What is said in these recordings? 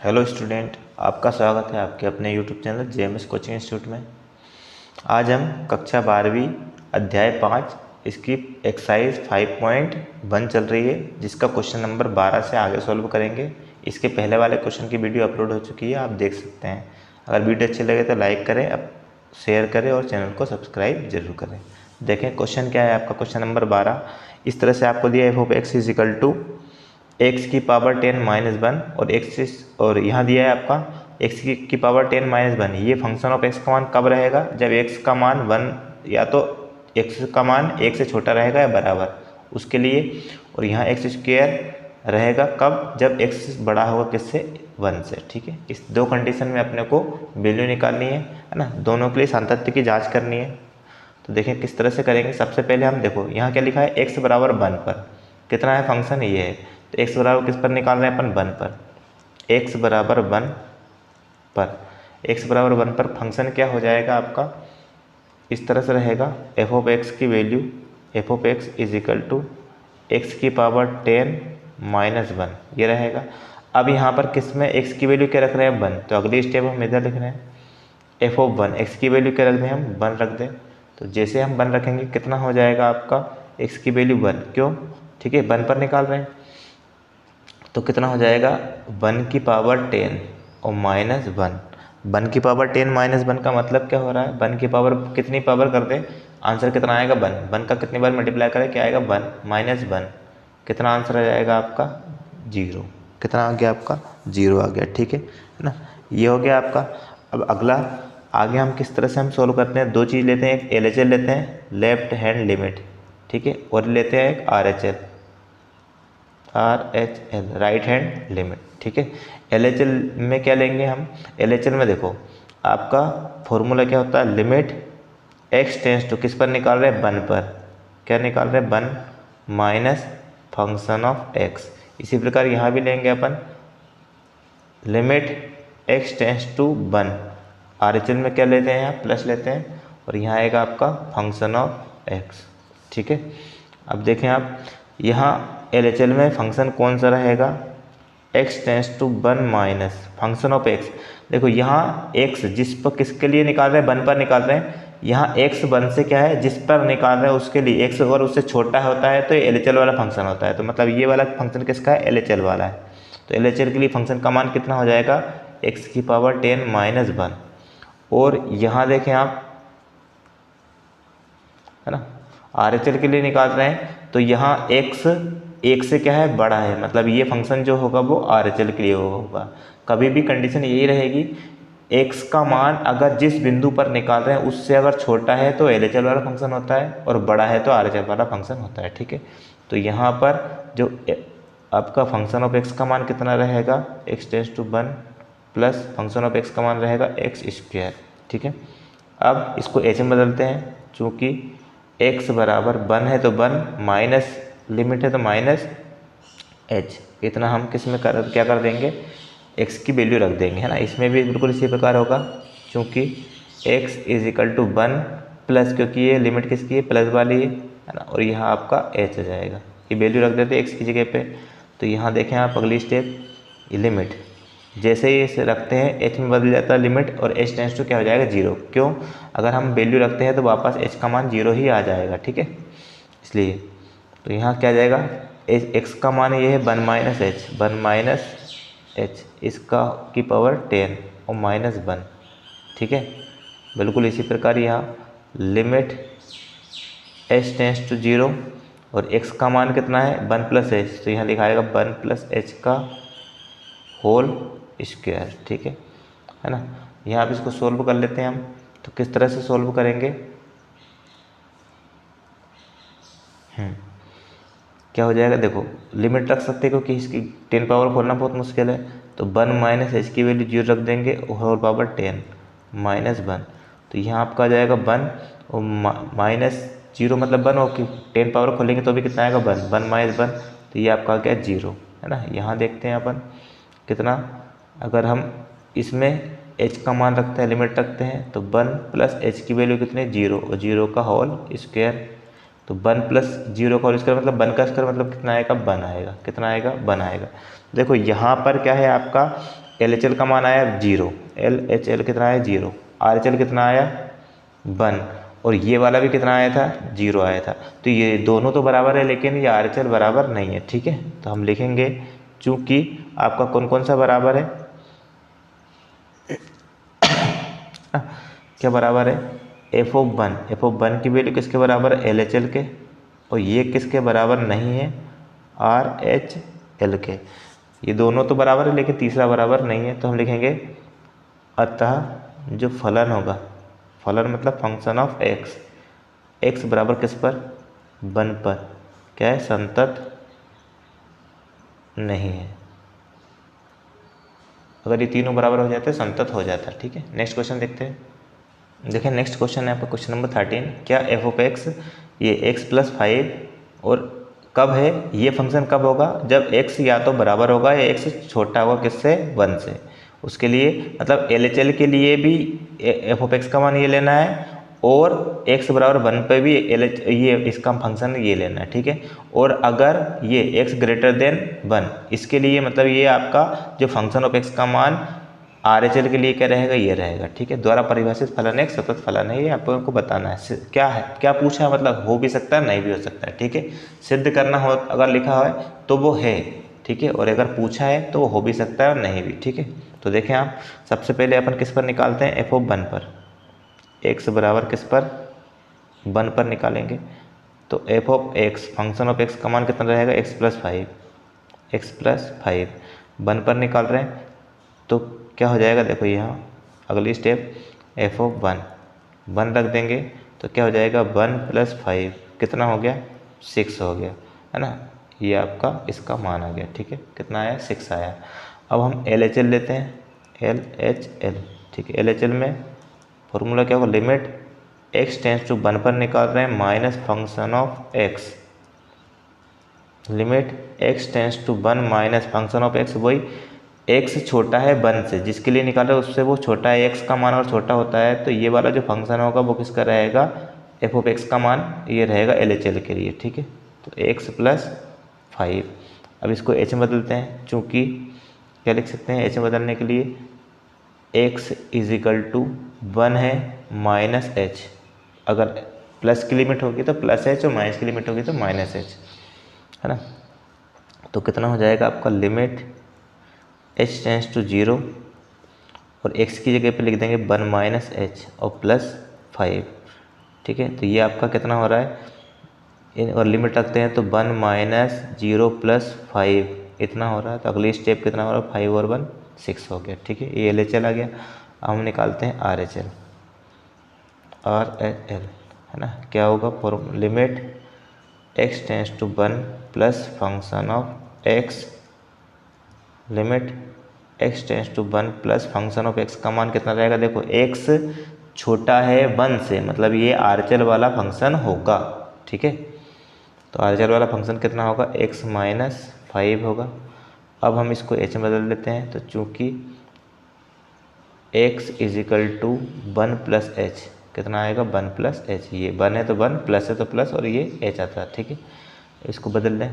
Hello student, आपका स्वागत है आपके अपने YouTube channel JMS coaching institute में। आज हम कक्षा 12वीं अध्याय 5 इसकी एक्सरसाइज 5.1 चल रही है, जिसका क्वेश्चन नंबर 12 से आगे सॉल्व करेंगे। इसके पहले वाले क्वेश्चन की वीडियो अपलोड हो चुकी है, आप देख सकते हैं। अगर वीडियो अच्छी लगे तो लाइक करें, शेयर करें और चैनल को सब्सक्राइब जरूर करें। देखें क्वेश्चन क्या है आपका। क्वेश्चन नंबर 12 इस तरह से आपको दिया f(x) = x की पावर 10 - 1 और x और यहाँ दिया है आपका x की पावर 10 - 1। ये फंक्शन ऑफ x का मान कब रहेगा? जब x का मान 1 या तो x का मान 1 से छोटा रहेगा या बराबर, उसके लिए। और यहाँ x² रहेगा कब? जब x बड़ा होगा किससे? 1 से। ठीक है, इस दो कंडीशन में अपने को वैल्यू निकालनी है ना। दोनों के लिए सातत्य की जाँच करनी है। तो देखें किस तरह से करेंगे। सबसे पहले हम देखो यहाँ क्या लिखा है, x बराबर 1 पर कितना है फंक्शन, ये है। तो x बराबर किस पर निकाल रहे हैं अपन? 1 पर। x बराबर 1 पर, x बराबर 1 पर फंक्शन क्या हो जाएगा आपका? इस तरह से रहेगा f(x) की वैल्यू f(x) = x की पावर 10 - 1 ये रहेगा। अब यहाँ पर किस में x की वैल्यू क्या रख रहे हैं? 1। तो अगली स्टेप हम इधर लिख रहे हैं f(1) x की वैल्यू क्या रख दें हम? 1 रख दें। तो जैसे हम 1 रखेंगे कितना हो जाएगा आपका? x की वैल्यू 1। क्यों? ठीक है, 1 पर निकाल रहे हैं तो कितना हो जाएगा? 1 की पावर 10 और -1। 1 की पावर 10 - 1 का मतलब क्या हो रहा है? 1 की पावर कितनी पावर कर दें? आंसर कितना आएगा? 1। 1 का कितनी बार मल्टीप्लाई करें? क्या आएगा? 1 - 1। कितना आंसर आ जाएगा आपका? 0। कितना आ गया आपका? 0 आ गया। ठीक है ना, ये हो गया आपका। अब अगला आगे हम किस तरह से हम सोल्व करते हैं? दो चीज़ लेते हैं, एक LHL लेते हैं, लेफ्ट हैंड लिमिट, ठीक है, और लेते हैं एक RHL राइट हैंड लिमिट। ठीक है, LHL में क्या लेंगे हम? LHL में देखो आपका फॉर्मूला क्या होता है? लिमिट x टेंस टू किस पर निकाल रहे हैं? 1 पर। क्या निकाल रहे हैं? 1 माइनस फंक्शन ऑफ x। इसी प्रकार यहाँ भी लेंगे अपन limit x tends to 1। RHL में क्या लेते हैं? यहाँ प्लस लेते हैं और यहाँ आएगा आपका फंक्शन ऑफ x। ठीक है, अब देखें आप यहाँ LHL में फंक्शन कौन सा रहेगा? x tends to 1 minus function of x। देखो यहाँ x जिस पर किसके लिए निकाल रहे हैं? 1 पर निकाल रहे हैं। यहाँ x 1 से क्या है? जिस पर निकाल रहे हैं उसके लिए। x अगर उससे छोटा होता है तो ये LHL वाला फंक्शन होता है। तो मतलब ये वाला फंक्शन किसका है? LHL वाला है। तो LHL के लिए फंक्शन का मान कितना हो जाएगा? x की पावर 10 - 1। और यहाँ देखें आप, है ना, RHL के लिए निकाल रहे हैं तो यहाँ x 1 से क्या है? बड़ा है। मतलब ये फंक्शन जो होगा वो RHL के लिए होगा। कभी भी कंडीशन यही रहेगी, x का मान अगर जिस बिंदु पर निकाल रहे हैं उससे अगर छोटा है तो LHL वाला फंक्शन होता है और बड़ा है तो RHL वाला फंक्शन होता है। ठीक है, तो यहाँ पर जो आपका फंक्शन ऑफ x का मान कितना रहेगा? x tends to 1 plus function of x का मान रहेगा x²। ठीक है, अब इसको h में बदलते हैं। चूँकि x बराबर 1 है तो 1 माइनस लिमिट है तो माइनस h। इतना हम किस में क्या कर देंगे? x की वैल्यू रख देंगे, है ना। इसमें भी बिल्कुल इसी प्रकार होगा, क्योंकि x = 1 प्लस, क्योंकि ये लिमिट किसकी है? प्लस वाली है ना। और यहाँ आपका h हो जाएगा। ये वैल्यू रख देते हैं x की जगह पे। तो यहाँ देखें आप अगली स्टेप, ये लिमिट जैसे ही इसे रखते हैं h में बदल जाता है लिमिट और h टेंस टू क्या हो जाएगा? 0। क्यों? अगर हम वैल्यू रखते हैं तो वापस h का मान 0 ही आ जाएगा। ठीक है, इसलिए तो यहाँ क्या आ जाएगा? x का मान ये है 1 - h, 1 - h, इसका की पावर 10 और -1। ठीक है, बिल्कुल इसी प्रकार यहाँ लिमिट h टेंस टू 0 और x का मान कितना है? 1 + h। तो यहाँ लिखाएगा 1 + h का होल स्क्वायर। ठीक है ना। यहाँ आप इसको सोल्व कर लेते हैं हम। तो किस तरह से सोल्व करेंगे? क्या हो जाएगा? देखो लिमिट रख सकते हैं क्योंकि इसकी 10 पावर खोलना बहुत मुश्किल है। तो 1 - h की वैल्यू 0 रख देंगे, होल पावर 10 - 1। तो यहाँ आपका आ जाएगा 1 और -0 मतलब 1, और 10 पावर खोलेंगे तो भी कितना आएगा? 1 1 - 1। तो ये आपका क्या? 0, है ना। यहाँ देखते हैं अपन कितना, अगर हम इसमें h का मान रखते हैं, लिमिट रखते हैं, तो 1 + h की वैल्यू कितने? 0 और 0 का होल स्क्वायर। तो 1 + 0 का होल स्क्वायर मतलब 1 का स्क्वायर मतलब कितना आएगा? 1 आएगा। कितना आएगा? 1 आएगा। देखो यहाँ पर क्या है आपका LHL का मान आया 0, LHL कितना आया 0, RHL कितना आया 1, और ये वाला भी कितना आया था 0 आया था। तो ये दोनों तो बराबर है लेकिन ये RHL बराबर नहीं है, ठीक है। तो हम लिखेंगे चूँकि आपका कौन कौन सा बराबर है, क्या बराबर है, f(1) की वैल्यू किसके बराबर है, LHL के, और ये किसके बराबर नहीं है, RHL के। ये दोनों तो बराबर है लेकिन तीसरा बराबर नहीं है। तो हम लिखेंगे अतः जो फलन होगा, फलन मतलब फंक्शन ऑफ x बराबर किस पर, 1 पर, क्या है, संतत नहीं है। अगर ये तीनों बराबर हो जाते हैं संतत हो जाता है, ठीक है। नेक्स्ट क्वेश्चन देखते हैं। देखिए नेक्स्ट क्वेश्चन है आपका क्वेश्चन नंबर 13। क्या f(x) ये x+5 और कब है, ये फंक्शन कब होगा, जब x या तो बराबर होगा या x छोटा होगा किससे, 1 से। उसके लिए मतलब LHL के लिए भी f(x) का मान ये लेना है और x बराबर 1 पे भी ये इसका फंक्शन ये लेना है, ठीक है। और अगर ये x ग्रेटर देन 1, इसके लिए मतलब ये आपका जो फंक्शन ऑफ x का मान RHL के लिए क्या रहेगा, ये रहेगा, ठीक है। द्वारा परिभाषित फलन एक सतत फलन है, ये आपको बताना है। क्या है, क्या पूछा है, मतलब हो भी सकता है नहीं भी हो सकता है, ठीक है। सिद्ध करना हो अगर लिखा है तो वो है, ठीक है, और अगर पूछा है तो वो हो भी सकता है और नहीं भी, ठीक है। तो देखें आप, सबसे पहले अपन किस पर निकालते हैं, f(1) पर, x बराबर किस पर, 1 पर निकालेंगे। तो f(x) फंक्शन ऑफ x का मान कितना रहेगा, x+5 1 पर निकाल रहे हैं तो क्या हो जाएगा, देखो यहाँ अगली स्टेप f(1) रख देंगे तो क्या हो जाएगा, 1 + 5 कितना हो गया, 6 हो गया, है ना। ये आपका इसका मान आ गया, ठीक है, कितना आया, 6 आया। अब हम LHL लेते हैं, LHL, ठीक है। LHL में फॉर्मूला क्या होगा, लिमिट x टेंस टू 1 पर निकाल रहे हैं minus function of x, limit x tends to 1 minus function of x, वही x छोटा है 1 से, जिसके लिए निकाल रहे हैं उससे वो छोटा है, x का मान और छोटा होता है, तो ये वाला जो फंक्शन होगा वो किसका रहेगा, f(x) का मान ये रहेगा LHL के लिए, ठीक है। तो x+5, अब इसको h में बदलते हैं, चूँकि क्या लिख सकते हैं h में बदलने के लिए, x = 1 है माइनस h, अगर प्लस की लिमिट होगी तो प्लस h और माइनस की लिमिट होगी तो माइनस h, है ना। तो कितना हो जाएगा आपका, लिमिट h टेंस टू 0 और x की जगह पे लिख देंगे 1 - h और +5, ठीक है। तो ये आपका कितना हो रहा है, और लिमिट रखते हैं तो 1 - 0 + 5 इतना हो रहा है। तो अगली स्टेप कितना हो रहा है, 5 और 1 6 हो गया, ठीक है। ये LHL आ गया। अब हम निकालते हैं RHL, है ना। क्या होगा, for limit x tends to 1 plus function of x, limit x tends to 1 plus function of x का मान कितना रहेगा, देखो x छोटा है 1 से, मतलब ये RHL वाला फंक्शन होगा, ठीक है। तो RHL वाला फंक्शन कितना होगा, x - 5 होगा। अब हम इसको h में बदल देते हैं, तो चूँकि x = 1 + h कितना आएगा, 1 + h, ये 1 है तो 1, प्लस है तो प्लस, और ये h आता है, ठीक है। इसको बदल दें,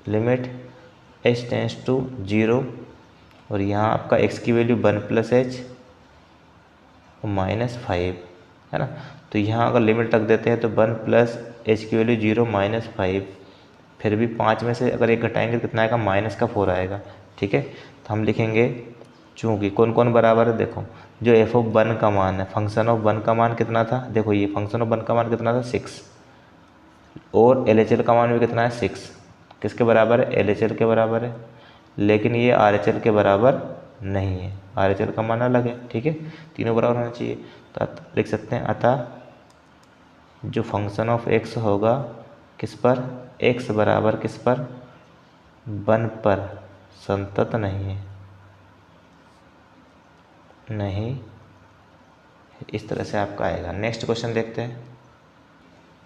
लिमिट h टेंस टू 0 और यहाँ आपका x की वैल्यू 1 + h और -5, है ना। तो यहाँ अगर लिमिट रख देते हैं तो 1 + h की वैल्यू 0 -5, फिर भी 5 में से अगर एक घटाएंगे तो कितना आएगा, -4 आएगा, ठीक है। तो हम लिखेंगे चूँकि कौन कौन बराबर है, देखो जो f(1) का मान है, फंक्शन ऑफ 1 का मान कितना था, देखो ये फंक्शन ऑफ 1 का मान कितना था, 6, और LHL का मान भी कितना है, 6, किसके बराबर है, LHL के बराबर है, लेकिन ये RHL के बराबर नहीं है, RHL का मान अलग है, ठीक है। तीनों बराबर होना चाहिए। तो लिख सकते हैं अतः जो फंक्शन ऑफ x होगा किस पर, x बराबर किस पर, 1 पर संतत नहीं है, इस तरह से आपका आएगा। नेक्स्ट क्वेश्चन देखते हैं।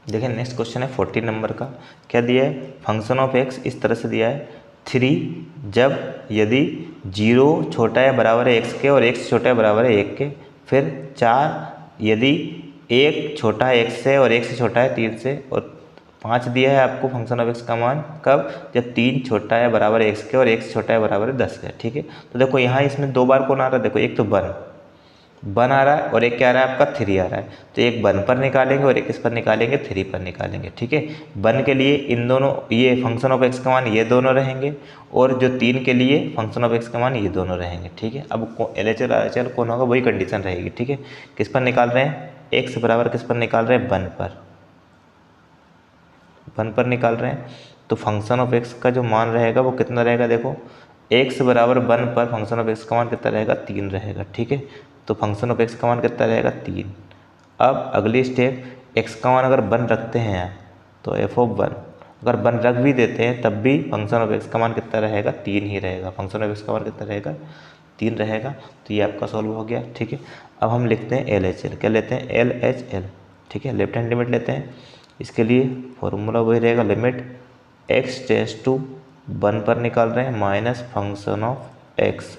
देखिए नेक्स्ट क्वेश्चन है 14 नंबर का। क्या दिया है, फंक्शन ऑफ x इस तरह से दिया है, 3 जब यदि 0 छोटा है बराबर है x के और x छोटा है बराबर है 1 के, फिर 4 यदि 1 छोटा है x से और 1 से छोटा है 3 से, और 5 दिया है आपको फंक्शन ऑफ एक्स का मान, कब? जब 3 छोटा है बराबर एक्स के और एक्स छोटा है बराबर 10 है, ठीक है। तो देखो यहाँ इसमें 2 बार कौन आ रहा है, देखो एक तो 1 आ रहा है और एक क्या आ रहा है आपका 3 आ रहा है। तो एक 1 पर निकालेंगे और एक इस पर निकालेंगे, 3 पर निकालेंगे, ठीक है। 1 के लिए इन दोनों, ये फंक्शन ऑफ एक्स का मान ये दोनों रहेंगे, और जो 3 के लिए फंक्शन ऑफ एक्स का मान ये दोनों रहेंगे, ठीक है। अब LHL RHL कौन होगा, वही कंडीशन रहेगी, ठीक है। किस पर निकाल रहे हैं, एक्स बराबर किस पर निकाल रहे हैं, 1 पर निकाल रहे हैं। तो फंक्शन ऑफ एक्स का जो मान रहेगा वो कितना रहेगा, देखो एक्स बराबर 1 पर फंक्शन ऑफ एक्स का मान कितना रहेगा, 3 रहेगा, ठीक है। तो फंक्शन ऑफ एक्स का मान कितना रहेगा, 3। अब अगली स्टेप, एक्स का मान अगर 1 रखते हैं यहाँ, तो एफ ऑफ 1 अगर 1 रख भी देते हैं तब भी फंक्शन ऑफ एक्स का मान कितना रहेगा, 3 ही रहेगा। फंक्शन ऑफ एक्स का मान कितना रहेगा, 3 रहेगा। तो ये आपका सॉल्व हो गया, ठीक है। अब हम लिखते हैं LHL, क्या लेते हैं, LHL, ठीक है। लेफ्ट हैंड लिमिट लेते हैं, इसके लिए फॉर्मूला वही रहेगा, लिमिट एक्स टेंस टू 1 पर निकाल रहे हैं minus function of x,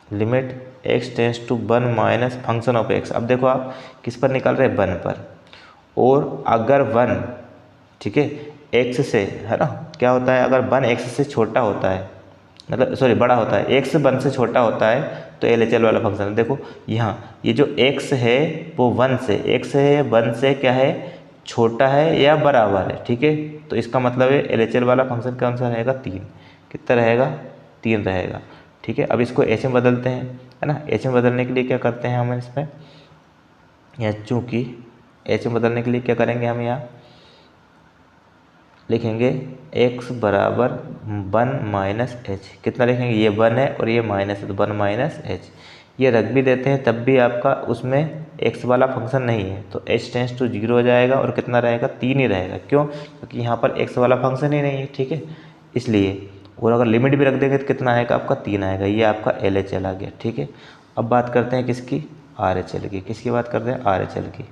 limit x tends to 1 minus function of x. अब देखो आप किस पर निकाल रहे हैं, 1 पर, और अगर 1, ठीक है, एक्स से, है ना, क्या होता है, अगर 1 एक्स से छोटा होता है, मतलब सॉरी बड़ा होता है, एक्स 1 से छोटा होता है तो LHL वाला फंक्शन है। देखो यहाँ ये जो x है वो 1 से, x है 1 से क्या है, छोटा है या बराबर है, ठीक है। तो इसका मतलब है LHL वाला फंक्शन कौन सा रहेगा, 3। कितना रहेगा, 3 रहेगा, ठीक है। अब इसको h में बदलते हैं, है ना। h में बदलने के लिए क्या करते हैं हम इसमें, या चूँकि h में बदलने के लिए क्या करेंगे, हम यहाँ लिखेंगे x बराबर 1 माइनस एच। कितना लिखेंगे, ये 1 है और ये माइनस है, तो 1 माइनस एच। ये रख भी देते हैं तब भी आपका उसमें x वाला फंक्शन नहीं है, तो h टेंस टू 0 हो जाएगा और कितना रहेगा, 3 ही रहेगा। क्यों, क्योंकि यहाँ पर x वाला फंक्शन ही नहीं है, ठीक है, इसलिए। और अगर लिमिट भी रख देंगे तो कितना आएगा आपका, 3 आएगा। ये आपका LHL आ गया, ठीक है। अब बात करते हैं किसकी, RHL की। किसकी बात करते हैं, RHL की,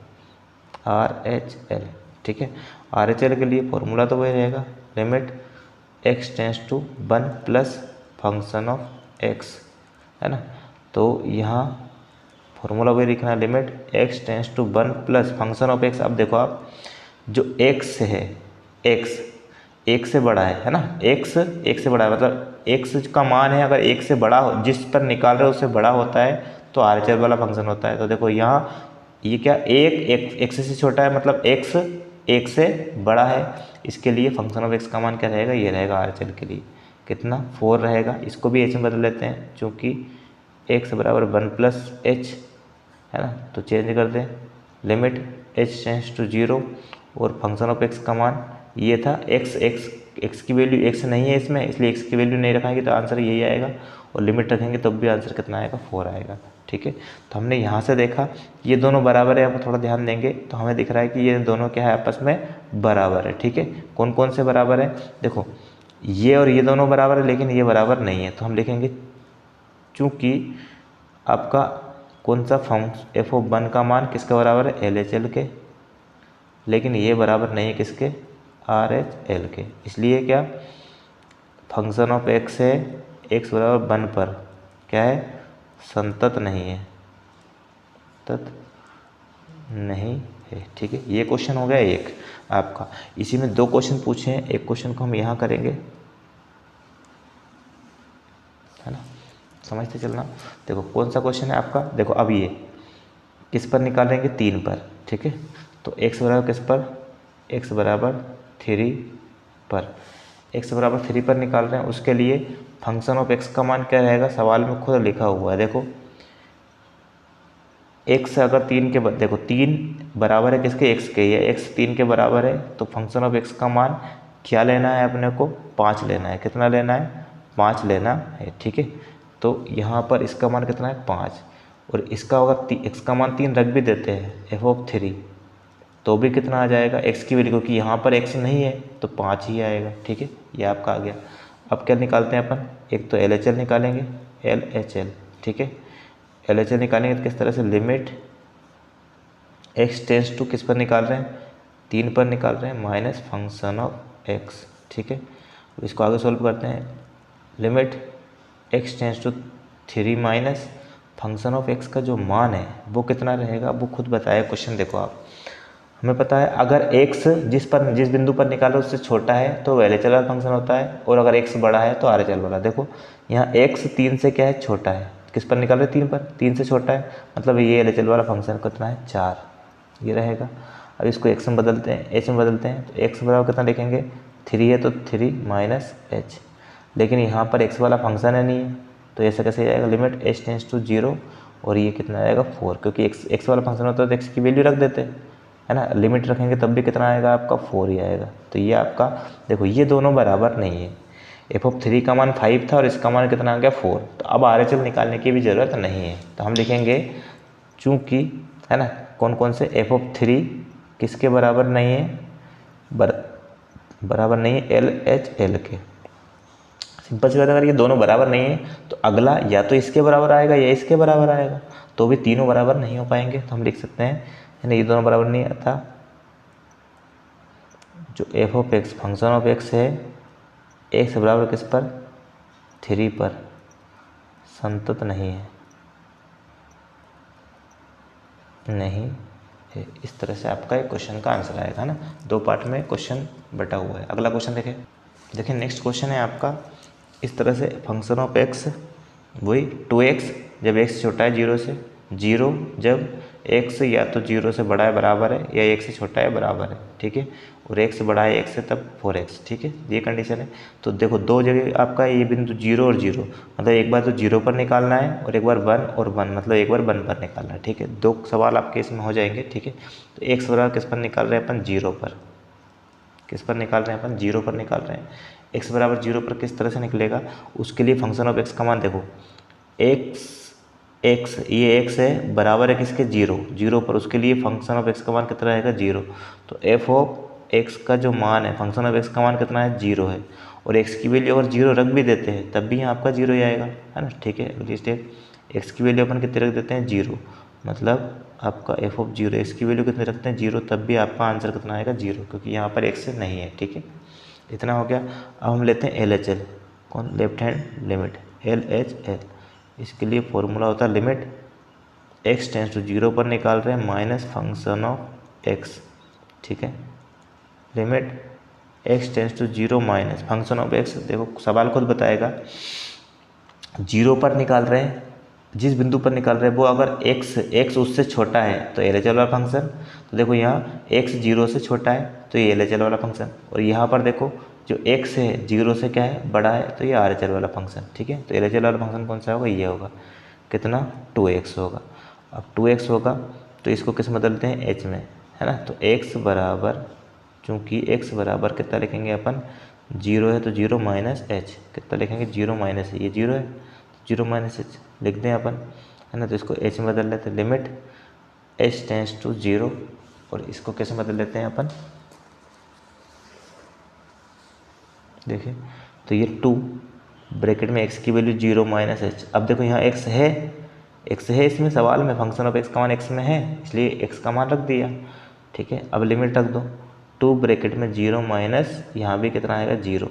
RHL, ठीक है। RHL के लिए फॉर्मूला तो वही रहेगा, limit x tends to 1 plus function of x, है ना। तो यहाँ फॉर्मूला वही लिखना है, limit x tends to 1 plus function of x. अब देखो आप, जो एक्स है, एक्स एक से बड़ा है ना, एक्स एक से बड़ा है, मतलब एक्स का मान है अगर एक से बड़ा हो, जिस पर निकाल रहे हो उससे बड़ा होता है तो RHL वाला फंक्शन होता है। तो देखो यहाँ ये क्या, एक एक्स से छोटा है, मतलब एक्स एक से बड़ा है, इसके लिए फंक्शन ऑफ एक्स का मान क्या रहेगा, ये रहेगा RHL के लिए कितना, 4 रहेगा। इसको भी h में बदल लेते हैं, चूँकि x बराबर 1 प्लस एच, है ना, तो चेंज कर दें, लिमिट h टेंस टू 0 और फंक्शन ऑफ एक्स का मान ये था x की वैल्यू x नहीं है इसमें, इसलिए x की वैल्यू नहीं रखेंगे तो आंसर यही आएगा, और लिमिट रखेंगे तब भी आंसर कितना आएगा, 4 आएगा, ठीक है। तो हमने यहाँ से देखा ये दोनों बराबर है, आप थोड़ा ध्यान देंगे तो हमें दिख रहा है कि ये दोनों क्या है, आपस में बराबर है, ठीक है। कौन कौन से बराबर है, देखो ये और ये दोनों बराबर है, लेकिन ये बराबर नहीं है, तो हम लिखेंगे चूँकि आपका कौन सा फंक्शन f ऑफ 1 का मान किसके बराबर है, LHL के, लेकिन ये बराबर नहीं है किसके, RHL के। इसलिए क्या, फंक्शन ऑफ x है, x बराबर 1 पर क्या है, संतत नहीं है, तत नहीं है, ठीक है। ये क्वेश्चन हो गया एक आपका। इसी में 2 क्वेश्चन पूछे हैं, एक क्वेश्चन को हम यहाँ करेंगे, है ना, समझते चलना। देखो कौन सा क्वेश्चन है आपका, देखो अब ये किस पर निकालेंगे, 3 पर, ठीक है। तो x बराबर किस पर, x बराबर 3 पर, x बराबर 3 पर निकाल रहे हैं, उसके लिए फंक्शन ऑफ x का मान क्या रहेगा, सवाल में खुद लिखा हुआ है। देखो x अगर 3 के देखो 3 बराबर है किसके, x के, या x 3 के बराबर है, तो फंक्शन ऑफ x का मान क्या लेना है अपने को, 5 लेना है। कितना लेना है, 5 लेना है, ठीक है। तो यहाँ पर इसका मान कितना है, 5, और इसका अगर x का मान 3 रख भी देते हैं f ऑफ 3, तो भी कितना आ जाएगा, x की वैल्यू, क्योंकि यहाँ पर x नहीं है तो 5 ही आएगा, ठीक है। ये आपका आ गया। अब क्या निकालते हैं अपन, एक तो LHL निकालेंगे, LHL, ठीक है। LHL निकालेंगे तो किस तरह से, लिमिट x टेंस टू किस पर निकाल रहे हैं, 3 पर निकाल रहे हैं, माइनस फंक्शन ऑफ x, ठीक है। इसको आगे सॉल्व करते हैं, limit x tends to 3 minus function of x का जो मान है वो कितना रहेगा, वो खुद बताया क्वेश्चन। देखो आप, हमें पता है अगर x जिस बिंदु पर निकालो उससे छोटा है तो वो LHL वाला फंक्शन होता है, और अगर x बड़ा है तो RHL वाला। देखो यहाँ x 3 से क्या है, छोटा है, किस पर निकाल रहे 3 पर, 3 से छोटा है, मतलब ये LHL वाला फंक्शन कितना है, 4, ये रहेगा। अब इसको x में बदलते हैं, h में बदलते हैं, तो x बराबर कितना लिखेंगे, 3 है तो 3 माइनस h, लेकिन यहाँ पर x वाला फंक्शन है नहीं है, तो ऐसा कैसे जाएगा, लिमिट h टेंस टू 0, और ये कितना आएगा 4, क्योंकि x वाला फंक्शन होता है तो x की वैल्यू रख देते हैं, है ना, लिमिट रखेंगे तब भी कितना आएगा आपका 4 ही आएगा। तो ये आपका देखो ये दोनों बराबर नहीं है, f(3) का मान 5 था और इसका मान कितना आ गया 4, तो अब RHL निकालने की भी ज़रूरत नहीं है। तो हम लिखेंगे चूँकि, है ना, कौन कौन से f(3) किसके बराबर नहीं है, बराबर नहीं है LHL के। सिंपल सी बात, अगर ये दोनों बराबर नहीं है तो अगला या तो इसके बराबर आएगा या इसके बराबर आएगा, तो भी तीनों बराबर नहीं हो पाएंगे। तो हम लिख सकते हैं, है ना, ये दोनों बराबर नहीं आता, जो f(x) फंक्शन ऑफ x है, x बराबर किस पर, 3 पर, संतत नहीं है, नहीं है। इस तरह से आपका एक क्वेश्चन का आंसर आएगा ना, 2 पार्ट में क्वेश्चन बटा हुआ है। अगला क्वेश्चन देखिए नेक्स्ट क्वेश्चन है आपका इस तरह से, फंक्शन ऑफ x वही 2x जब x छोटा है 0 से, 0 जब x या तो 0 से बड़ा है बराबर है, या 1 से छोटा है बराबर है, ठीक है, और x बड़ा है 1 से तब 4x, ठीक है, ये कंडीशन है। तो देखो दो जगह आपका ये बिंदु 0 और 0, मतलब एक बार तो 0 पर निकालना है और एक बार 1 और 1, मतलब एक बार 1 पर निकालना है, ठीक है, 2 सवाल आपके इसमें हो जाएंगे, ठीक है। तो x बराबर किस पर निकाल रहे हैं अपन, 0 पर, किस पर निकाल रहे हैं अपन, 0 पर निकाल रहे हैं। x बराबर 0 पर किस तरह से निकलेगा, उसके लिए फंक्शन ऑफ x का मान देखो, x ये x है बराबर है किसके, 0 पर, उसके लिए फंक्शन ऑफ x का मान कितना रहेगा, 0। तो f(x) का जो मान है, फंक्शन ऑफ x का मान कितना है, 0 है, और x की वैल्यू अगर 0 रख भी देते हैं तब भी यहाँ आपका 0 ही आएगा, है ना, ठीक है। अगली स्टेप, x की वैल्यू अपन कितने रख देते हैं, 0, मतलब आपका f(0), x की वैल्यू कितने रखते हैं, 0, तब भी आपका आंसर कितना आएगा, 0, क्योंकि यहाँ पर x नहीं है, ठीक है। इतना हो गया। अब हम लेते हैं LHL, कौन, लेफ्ट हैंड लिमिट, LHL, इसके लिए फॉर्मूला होता है लिमिट x टेंस टू 0 पर निकाल रहे हैं माइनस फंक्शन ऑफ x, ठीक है, limit x tends to 0 minus function of x। देखो सवाल खुद बताएगा, 0 पर निकाल रहे हैं, जिस बिंदु पर निकाल रहे हैं वो अगर x उससे छोटा है तो LHL वाला फंक्शन, तो देखो यहाँ x 0 से छोटा है तो ये LHL वाला फंक्शन, और यहाँ पर देखो जो x है 0 से क्या है, बड़ा है, तो ये RHL वाला फंक्शन, ठीक है। तो LHL वाला फंक्शन कौन सा होगा, ये होगा, कितना, 2x होगा। अब 2x होगा तो इसको किस में बदलते हैं, h में, है ना, तो x बराबर, चूँकि x बराबर कितना लिखेंगे अपन, 0 है तो 0 माइनस h, कितना लिखेंगे, 0 माइनस, ये 0 है, 0 माइनस h लिख दें अपन, है ना, तो इसको h में बदल लेते हैं, लिमिट h टेंस टू 0, और इसको कैसे बदल लेते हैं अपन, देखिए, तो ये 2 ब्रैकेट में x की वैल्यू 0 माइनस h। अब देखो यहाँ x है इसमें सवाल में, फंक्शन ऑफ x का मान x में है, इसलिए x का मान रख दिया, ठीक है। अब लिमिट रख दो, 2 ब्रैकेट में 0 माइनस, यहाँ भी कितना आएगा, 0,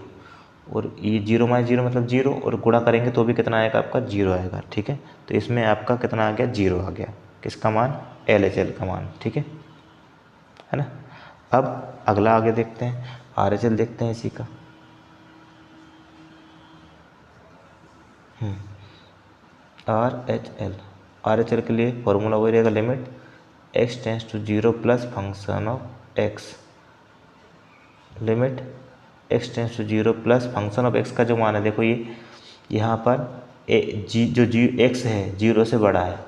और ये 0 माइनस 0 मतलब 0, और गुणा करेंगे तो भी कितना आएगा आपका, 0 आएगा, ठीक है। तो इसमें आपका कितना आ गया, 0 आ गया, किसका मान, LHL का मान, ठीक है ना। अब अगला आगे देखते हैं, RHL देखते हैं इसी का, RHL के लिए फॉर्मूला वही रहेगा, limit x tends to 0 plus function of x, limit x tends to 0 plus function of x का जो मान है, देखो ये यहाँ पर x है 0 से बड़ा है,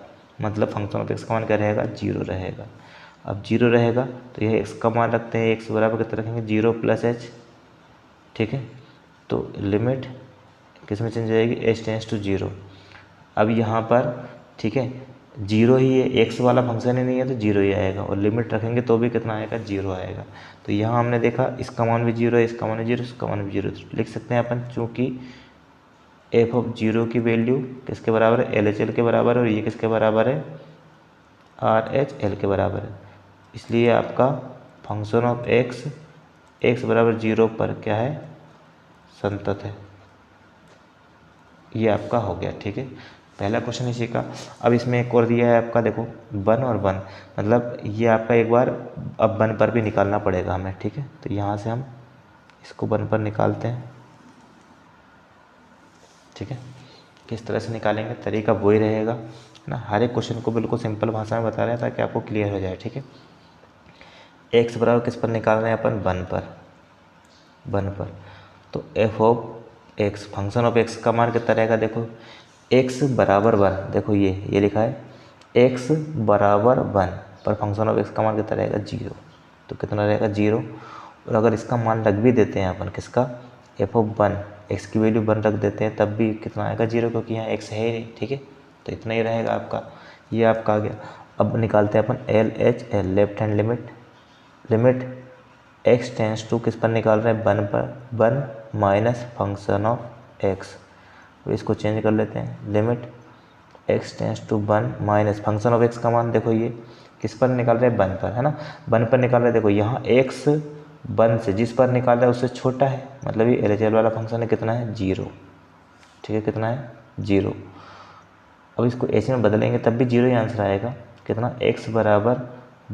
मतलब फंक्शन ऑफ x का मान क्या रहेगा, 0 रहेगा। अब 0 रहेगा तो यह x का मान रखते हैं, x बराबर कितना रखेंगे, 0 प्लस h, ठीक है। तो लिमिट किस में चेंज हो जाएगी, h टेंस टू 0। अब यहाँ पर, ठीक है, 0 ही है, x वाला फंक्शन ही नहीं है तो 0 ही आएगा, और लिमिट रखेंगे तो भी कितना आएगा, 0 आएगा। तो यहाँ हमने देखा इसका मान भी 0 है, इसका मान भी 0, इसका मान भी 0, लिख सकते हैं अपन, चूँकि f(0) की वैल्यू किसके बराबर है, LHL के बराबर है, और ये किसके बराबर है, RHL के बराबर है, इसलिए आपका फंक्शन ऑफ x बराबर 0 पर क्या है, संतत है, ये आपका हो गया, ठीक है। पहला क्वेश्चन इसी का। अब इसमें एक और दिया है आपका, देखो 1 और 1, मतलब ये आपका एक बार अब 1 पर भी निकालना पड़ेगा हमें, ठीक है। तो यहाँ से हम इसको 1 पर निकालते हैं, ठीक है। किस तरह से निकालेंगे, तरीका वही रहेगा ना। हर एक क्वेश्चन को बिल्कुल सिंपल भाषा में बता रहे हैं ताकि आपको क्लियर हो जाए, ठीक है। एक्स बराबर किस पर निकाल रहे हैं अपन, 1 पर। तो F of x, function of x का मान कितना रहेगा, देखो एक्स बराबर 1, देखो ये लिखा है एक्स बराबर 1 पर फंक्शन ऑफ एक्स का मान कितना रहेगा, 0। तो कितना रहेगा, 0। और अगर इसका मान रख भी देते हैं अपन, किसका, एफ ऑफ 1, एक्स की वैल्यू 1 रख देते हैं, तब भी कितना आएगा, 0, क्योंकि यहाँ एक्स है ही नहीं, ठीक है। तो इतना ही रहेगा आपका, ये आपका आ गया। अब निकालते हैं अपन L H L, left hand limit x tends to किस पर निकाल रहे हैं, 1 पर, 1 माइनस फंक्शन ऑफ एक्स। तो इसको चेंज कर लेते हैं, limit x tends to 1 minus function of x का मान, देखो ये किस पर निकाल रहे हैं, 1 पर, है ना। 1 पर निकाल रहे हैं, देखो यहाँ एक्स 1 से जिस पर निकाल रहा है उससे छोटा है, मतलब ये एल एच एल वाला फंक्शन है, कितना है, 0, ठीक है। कितना है, 0। अब इसको एच में बदलेंगे तब भी 0 ही आंसर आएगा। कितना, एक्स बराबर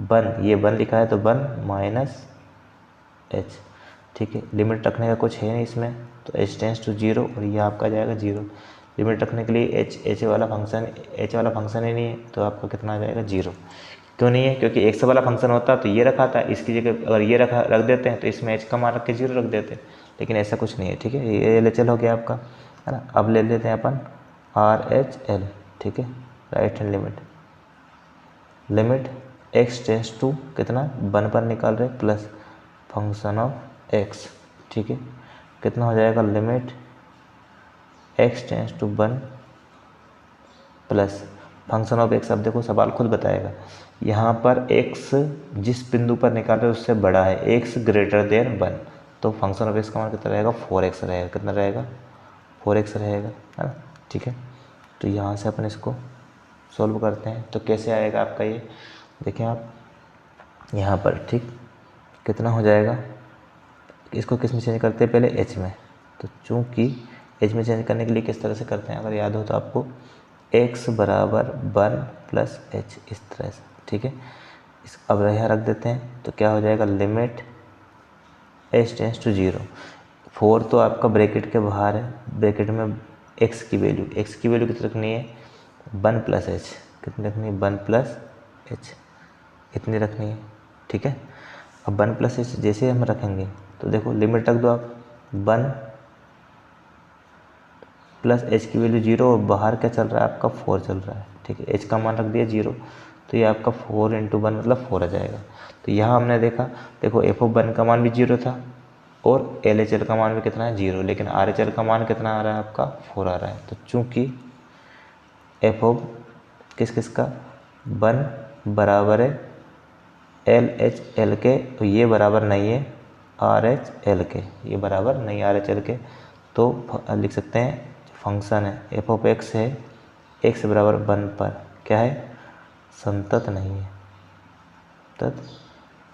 1, ये 1 लिखा है तो 1 माइनस एच, ठीक है। लिमिट रखने का कुछ है नहीं इसमें, तो एच टेंस टू 0 और ये आपका जाएगा 0। लिमिट रखने के लिए एच वाला फंक्शन ही नहीं है, तो आपका कितना आ जाएगा, 0। क्यों नहीं है, क्योंकि एक्स वाला फंक्शन होता तो ये रखा था, इसकी जगह अगर ये रख देते हैं तो इसमें एच का मान रख के 0 रख देते हैं, लेकिन ऐसा कुछ नहीं है, ठीक है। ये एल एच एल हो गया आपका, है ना। अब ले लेते हैं अपन आर एच एल, ठीक है। Right hand limit x tends to कितना, 1 पर निकाल रहे प्लस फंक्शन ऑफ एक्स, ठीक है। कितना हो जाएगा, limit x tends to 1 plus function of x. अब देखो सवाल खुद बताएगा, यहाँ पर एक्स जिस बिंदु पर निकाल रहे हैं उससे बड़ा है, एक्स ग्रेटर देन 1, तो फंक्शन ऑफ एक्स का मान कितना रहेगा, 4x रहेगा। कितना रहेगा, 4x रहेगा, है ना, ठीक है। तो यहाँ से अपन इसको सॉल्व करते हैं, तो कैसे आएगा आपका ये, देखें आप यहाँ पर, ठीक। कितना हो जाएगा, इसको किस में चेंज करते हैं, पहले एच में। तो चूँकि एच में चेंज करने के लिए किस तरह से करते हैं, अगर याद हो तो आपको, एक्स बराबर 1 प्लस एच, इस तरह से, ठीक है। इस अब यहाँ रख देते हैं, तो क्या हो जाएगा, लिमिट एच टेंस टू 0। 4 तो आपका ब्रैकेट के बाहर है, ब्रैकेट में एक्स की वैल्यू कितनी रखनी है, 1 प्लस एच, कितनी रखनी है, 1 प्लस एच, इतनी रखनी है, ठीक है। अब 1 प्लस एच जैसे हम रखेंगे तो देखो लिमिट रख दो आप, 1 प्लस एच की वैल्यू 0 और बाहर क्या चल रहा है आपका, 4 चल रहा है, ठीक है। एच का मान रख दिया 0, तो ये आपका 4 × 1 मतलब 4 आ जाएगा। तो यहाँ हमने देखा, देखो एफ ऑफ 1 का मान भी 0 था और एल एच एल का मान भी कितना है, 0, लेकिन आर एच एल का मान कितना आ रहा है आपका, 4 आ रहा है। तो चूँकि एफ ऑफ किस का 1 बराबर है एल एच एल के, तो ये बराबर नहीं है आर एच एल के, ये बराबर नहीं आर एच एल के, तो लिख सकते हैं फंक्शन है एफ ऑफ एक्स है, एक्स बराबर 1 पर क्या है, संतत नहीं है,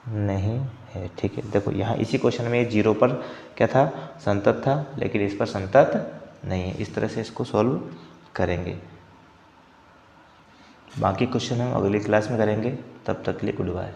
नहीं है, ठीक है। देखो यहाँ इसी क्वेश्चन में 0 पर क्या था, संतत था, लेकिन इस पर संतत नहीं है। इस तरह से इसको सॉल्व करेंगे। बाकी क्वेश्चन हम अगली क्लास में करेंगे, तब तक के लिए गुड बाय।